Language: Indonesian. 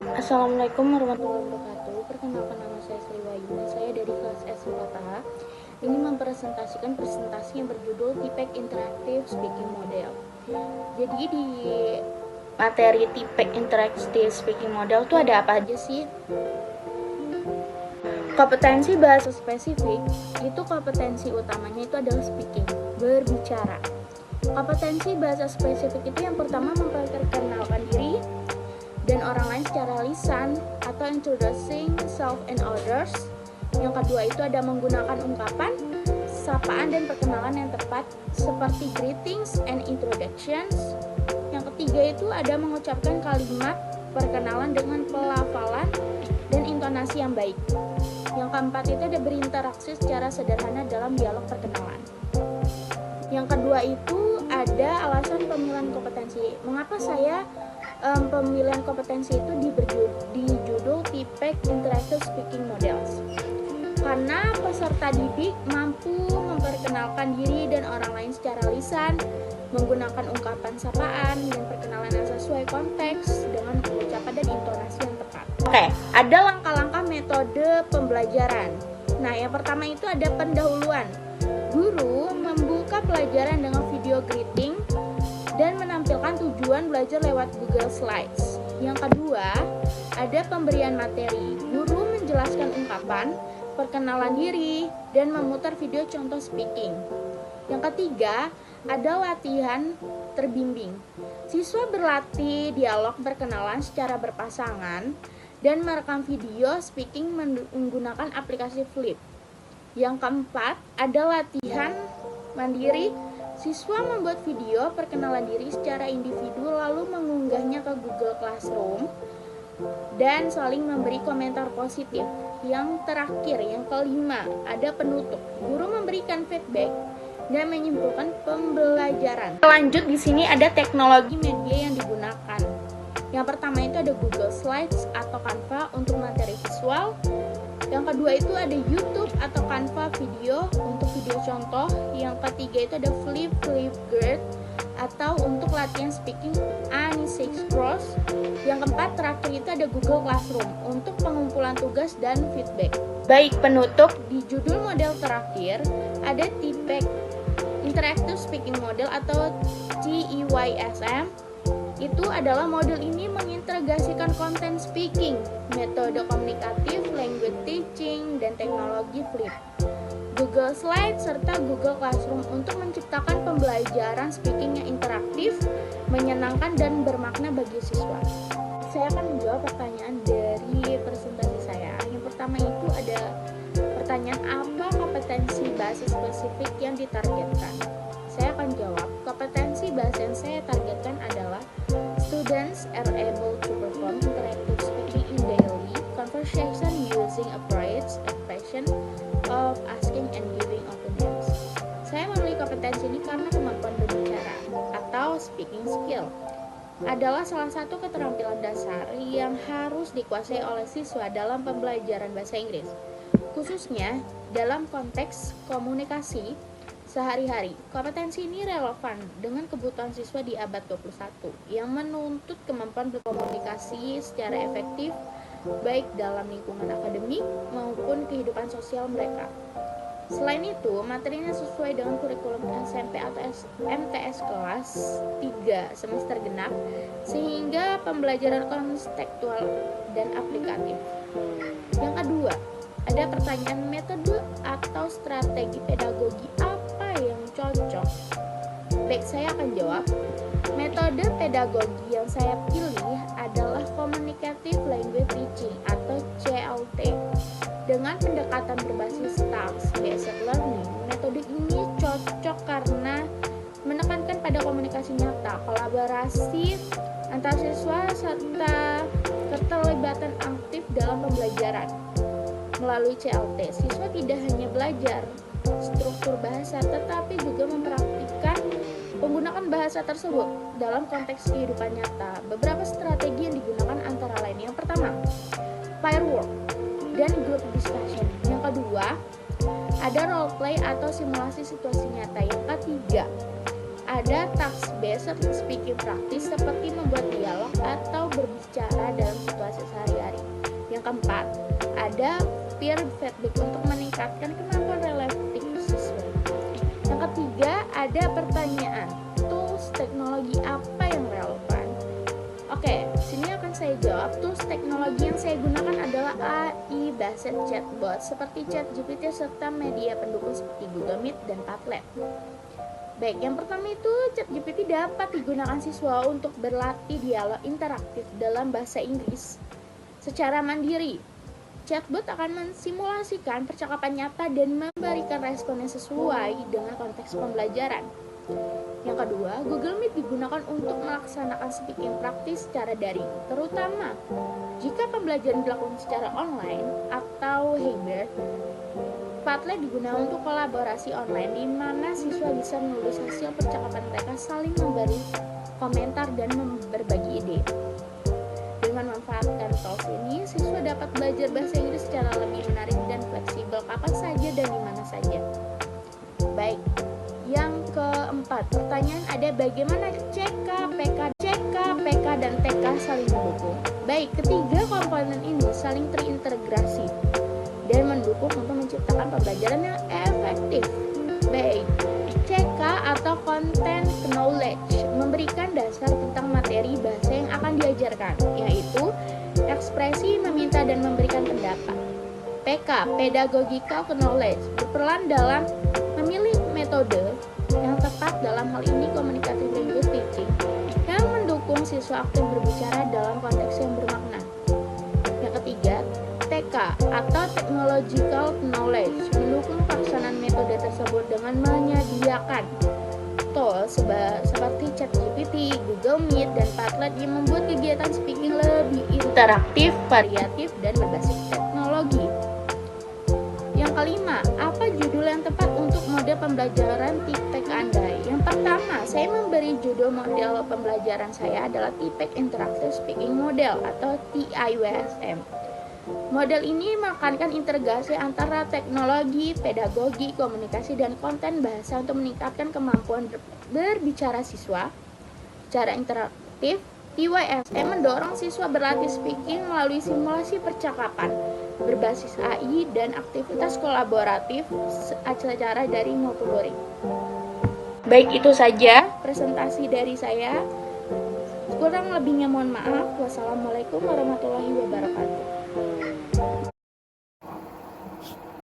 Assalamualaikum warahmatullahi wabarakatuh. Perkenalkan, nama saya Sri Wayuna. Saya dari kelas S4A. Ini mempresentasikan presentasi yang berjudul TPEC Interactive Speaking Model. Jadi di materi TPEC Interactive Speaking Model itu ada apa aja sih? Kompetensi bahasa spesifik itu kompetensi utamanya itu adalah speaking, berbicara. Kompetensi bahasa spesifik itu yang pertama memperkenalkan diri dan orang lain secara lisan atau introducing self and others. Yang kedua itu ada menggunakan ungkapan, sapaan dan perkenalan yang tepat seperti greetings and introductions. Yang ketiga itu ada mengucapkan kalimat perkenalan dengan pelafalan dan intonasi yang baik. Yang keempat itu ada berinteraksi secara sederhana dalam dialog perkenalan. Yang kedua itu ada alasan pemilihan kompetensi. Mengapa saya pemilihan kompetensi itu di judul TPEC Interactive Speaking Models? Karena peserta didik mampu memperkenalkan diri dan orang lain secara lisan, menggunakan ungkapan sapaan dan perkenalan yang sesuai konteks dengan ucapan dan intonasi yang tepat. Oke, ada langkah-langkah metode pembelajaran. Nah, yang pertama itu ada pendahuluan. Guru membuka pelajaran dengan video greeting dan menampilkan tujuan belajar lewat Google Slides. Yang kedua, ada pemberian materi. Guru menjelaskan ungkapan, perkenalan diri, dan memutar video contoh speaking. Yang ketiga, ada latihan terbimbing. Siswa berlatih dialog perkenalan secara berpasangan dan merekam video speaking menggunakan aplikasi Flip. Yang keempat, ada latihan mandiri. Siswa membuat video perkenalan diri secara individu lalu mengunggahnya ke Google Classroom dan saling memberi komentar positif. Yang terakhir, yang kelima, ada penutup. Guru memberikan feedback dan menyimpulkan pembelajaran. Lanjut, di sini ada teknologi media yang digunakan. Yang pertama itu ada Google Slides atau Canva untuk materi visual. Yang kedua itu ada YouTube atau Canva video untuk video contoh. Yang ketiga itu ada Flipgrid atau untuk latihan speaking A6 Cross. Yang keempat terakhir itu ada Google Classroom untuk pengumpulan tugas dan feedback. Baik, penutup di judul model terakhir ada TPEC Interactive Speaking Model atau TEYSM. Itu adalah model ini mengintegrasikan konten speaking, metode komunikatif, language teaching, dan teknologi Flip, Google Slides, serta Google Classroom untuk menciptakan pembelajaran speaking yang interaktif, menyenangkan, dan bermakna bagi siswa. Saya akan menjawab pertanyaan dari presentasi saya. Yang pertama itu ada pertanyaan, apa kompetensi bahasa spesifik yang ditargetkan? Saya akan jawab, kompetensi bahasa yang saya targetkan adalah students are able to perform interactive speaking in daily conversation using appropriate expression of asking and giving opinions. Saya memilih kompetensi ini karena kemampuan berbicara atau speaking skill adalah salah satu keterampilan dasar yang harus dikuasai oleh siswa dalam pembelajaran bahasa Inggris, khususnya dalam konteks komunikasi sehari-hari. Kompetensi ini relevan dengan kebutuhan siswa di abad 21 yang menuntut kemampuan berkomunikasi secara efektif baik dalam lingkungan akademik maupun kehidupan sosial mereka. Selain itu, materinya sesuai dengan kurikulum SMP atau MTS kelas 3 semester genap sehingga pembelajaran konstekstual dan aplikatif. Yang kedua, ada pertanyaan metode atau strategi pedagogi apa yang cocok? Baik, saya akan jawab. Metode pedagogi yang saya pilih adalah Communicative Language Teaching atau CLT. Dengan pendekatan berbasis task-based learning, metode ini cocok karena menekankan pada komunikasi nyata, kolaborasi antar siswa, serta keterlibatan aktif dalam pembelajaran. Melalui CLT, siswa tidak hanya belajar struktur bahasa, tetapi juga mempraktikkan penggunaan bahasa tersebut dalam konteks kehidupan nyata. Beberapa strategi yang digunakan antara lain, yang pertama, pair work dan group discussion. Yang kedua, ada role play atau simulasi situasi nyata. Yang ketiga, ada task-based speaking practice seperti membuat dialog atau berbicara dalam situasi sehari Yang keempat, ada peer feedback untuk meningkatkan kemampuan relatif siswa. Yang ketiga, ada pertanyaan, tools teknologi apa yang relevan? Oke, sini akan saya jawab. Tools teknologi yang saya gunakan adalah AI based chatbot seperti ChatGPT serta media pendukung seperti Google Meet dan Padlet. Baik, yang pertama itu ChatGPT dapat digunakan siswa untuk berlatih dialog interaktif dalam bahasa Inggris secara mandiri. Chatbot akan mensimulasikan percakapan nyata dan memberikan respon yang sesuai dengan konteks pembelajaran. Yang kedua, Google Meet digunakan untuk melaksanakan speaking praktis secara daring, terutama jika pembelajaran dilakukan secara online atau hybrid. Padlet digunakan untuk kolaborasi online di mana siswa bisa menulis hasil percakapan mereka, saling memberi komentar dan berbagi ide. Dengan memanfaatkan tools ini, siswa dapat belajar bahasa Inggris secara lebih menarik dan fleksibel kapan saja dan di mana saja. Baik, yang keempat, pertanyaan ada bagaimana CK, PK, dan TK saling mendukung. Baik, ketiga komponen ini saling terintegrasi dan mendukung untuk menciptakan pembelajaran yang efektif. Baik, CK atau Content Knowledge memberikan dasar tentang materi bahasa yang akan diajarkan, yaitu ekspresi, meminta, dan memberikan pendapat. PK, Pedagogical Knowledge, berperan dalam memilih metode yang tepat, dalam hal ini communicative language teaching, yang mendukung siswa aktif berbicara dalam konteks yang bermakna. Yang ketiga, TK atau Technological Knowledge, mendukung pelaksanaan metode tersebut dengan menyediakan tools seperti ChatGPT, Google Meet, dan Padlet yang membuat kegiatan speaking lebih interaktif, variatif, dan berbasis teknologi. Yang kelima, apa judul yang tepat untuk model pembelajaran TIPEK Anda? Yang pertama, saya memberi judul model pembelajaran saya adalah TIPEK Interactive Speaking Model atau TIWSM. Model ini menekankan integrasi antara teknologi, pedagogi, komunikasi, dan konten bahasa untuk meningkatkan kemampuan berbicara siswa secara interaktif. TIWSM mendorong siswa berlatih speaking melalui simulasi percakapan berbasis AI dan aktivitas kolaboratif secara daring maupun luring. Baik, itu saja presentasi dari saya. Kurang lebihnya mohon maaf. Wassalamualaikum warahmatullahi wabarakatuh.